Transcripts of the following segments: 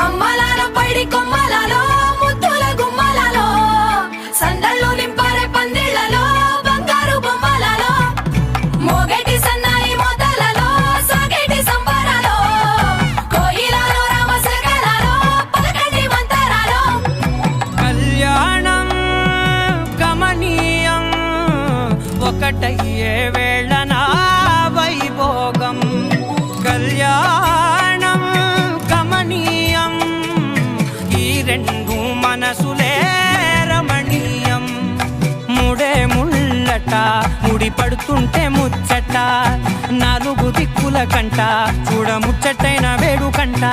అమ్మలాలో పడి కొమ్మలలో ముద్దుల గుమ్మలలో సందళ్ళు నింపారే పందిళ్లలో బంగారు బొమ్మలలో మోగేటి సన్నాయి మోతలలో సాగేటి సంబరాలో కోయిలలో రామశకలలో పలకండి మంతరాలో కళ్యాణం గమనీయం ఒకటయ్యే వేళన వైభోగం కళ్యాణం గమనీయం ఈ రెండు మనసులే రమణీయం ముడే ముళ్ళట ముడి పడుతుంటే ముచ్చట నాలుగు దిక్కుల కంట చూడ ముచ్చటైన వేడుకంట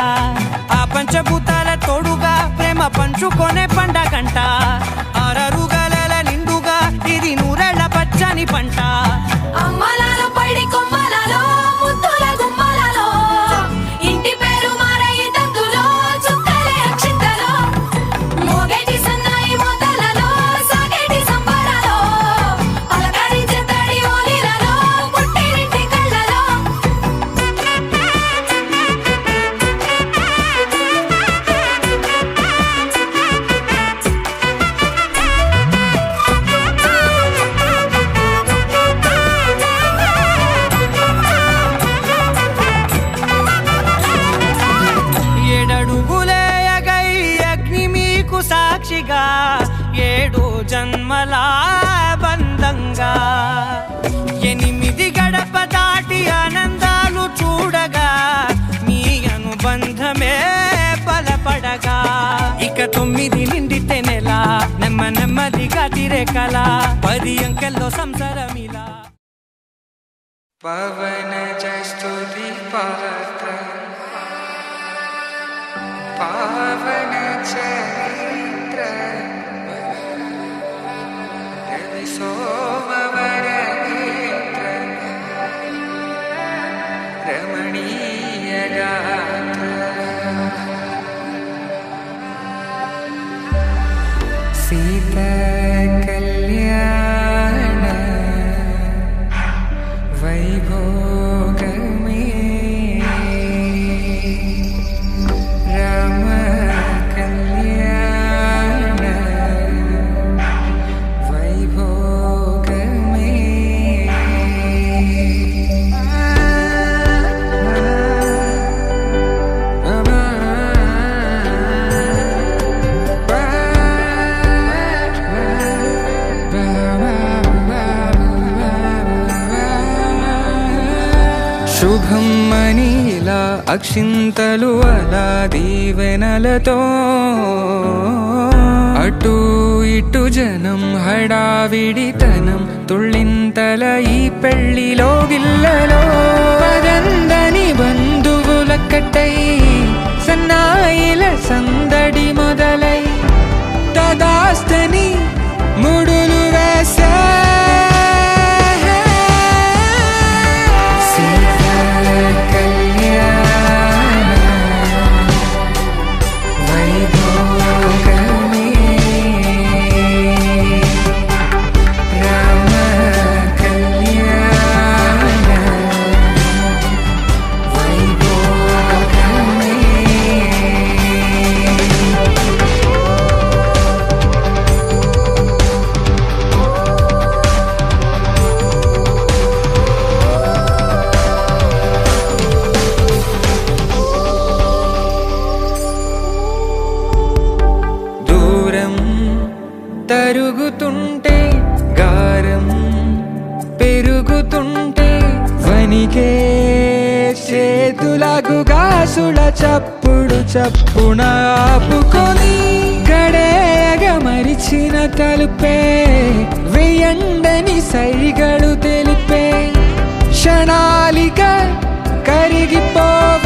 ఆ పంచభూతాల తోడుగా ప్రేమ పంచుకొనే పండగంట ఆరరుగల నిండుగా ఇది నూరెళ్ళ పచ్చని పంట అమ్మలాలో పడి కొమ్మలలో ముద్దుల గుమ్మలలో ఇంటి పేరు మారయి తందులో చుక్కలే అక్షింతలో మోగేటి సన్నాయి మోతలలో సాగేటి సంబరాలో పలకరించే తడి ఓలిలలో పుట్టినింటి కళ్ళలో ఏడడుగులేయగై అగ్ని మీకు సాక్షిగా ఏడు జన్మల బంధంగా ఎనిమిది గడప దాటి ఆనందాలు చూడగా మీ అనుబంధమే బలపడగా ఇక 9 నిండితే నెల నెమ్మదిగా తిరే కల 10 అంకెల్లో సంసారమిలా పవన జస్తుతి పాత్ర పావన చరిత్ర రవి సోమవర నేత్ర రమణీయ గాత్ర సీత కళ్యాణ వైభోగమే రామ కళ్యాణ వైభోగమే శుభం మనీలా అక్షింతలు అలా దీవెనలతో అటు ఇటు జనం హడావిడితనం తుళ్ళింతల ఈ పెళ్లిలో గిల్లలో పదందని బంధువుల కట్టై సన్నాయిల సందడి మొదలై తదాస్తని ముడులు వేసా తరుగుతుంటే గారం పెరుగుతుంటే వనికే చేతులకు గాసుల చప్పున ఆపుకొని గడేగ మరిచిన తలుపే వెయ్యండని సైగడు తెలిపే క్షణాలిక కరిగిపోవ